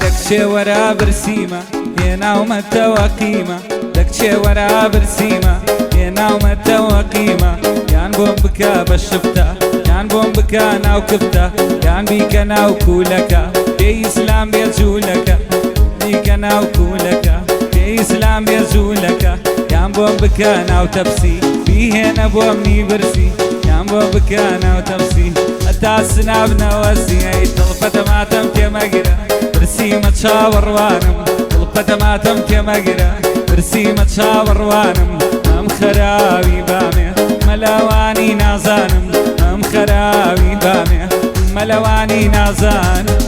دەکچێ وەرە برسیمە هێناومەتەوە قیمە دەکچێ وەرە برسیمە هێناومەتەوە قیمە یان بۆم بکە بە شفتە یان بۆم بکە ناو کفتە یان بیکە ناو کولەکە پێی ئیسلام بێ جوولەکە بیکە ناو کولەکە پێی ئیسلام بێ جوولەکە یان بۆم بکە ناو تەپسی بیهێنە بۆم نیبرسی یان بۆ بکە ناو تەپسی هەتا سنابنەوەسی ئەی دڵپەتە ماتەم تێمەگرە برسیمە چاوەڕوانم دڵپەتە ماتەم تێمەگرە برسیمە چاوەڕوانم ئەم خەراوی بامێ مەلەوانی نازانم ئەم خەراوی بامێ مەلەوانی نازانم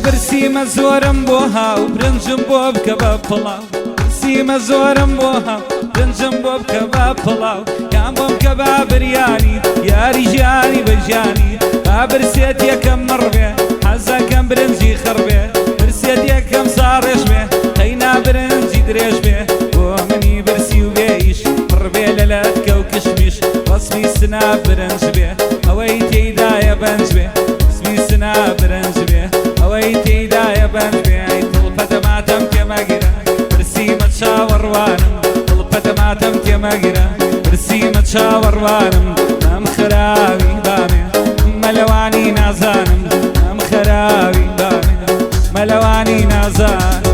برسیمە زۆرم بۆ هاو برنجم بۆ بکە بە پڵاو برسیمە زۆرم بۆ هاو برنجم بۆ بکە بە پڵاو یان بۆ بکە بە بریانی یاری ژیانی بە ژیانی با برسێت یەکەم مڕبێ حەزەکەم برنجی خڕبێ برسێت یەکەم ساڕێژ بێ قەینا برنجی درێژ بێ بۆ منی برسی و بێئیش پڕبێ لە لەتکە و کشمیش وەسفی سنا برنج بێ ئەوەی تێیدایە بەنج بێ وەسفی سنا برنج بێ ئەوەی تێیدایە بەنج بێ ئەی دڵپەتە ماتەم تێمەگرە برسیمە چاوەڕوانم دڵپەتە ماتەم تێمەگرە برسیمە چاوەڕوانم ئەم خەراوی بامێ مەلەوانی نازانم ئەم خەراوی بامێ مەلەوانی نازانم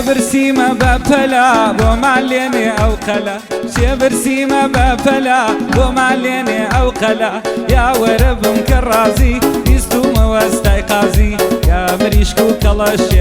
برسیمە بە پەلا بۆ مالێنێ ئەو قەلا شێ برسیمە بە پەلا بۆ مالێنێ ئەو قەلا یا وەرە بم کە ڕازی بیستومە وەستای قازی یا مریشک و کەڵەشێ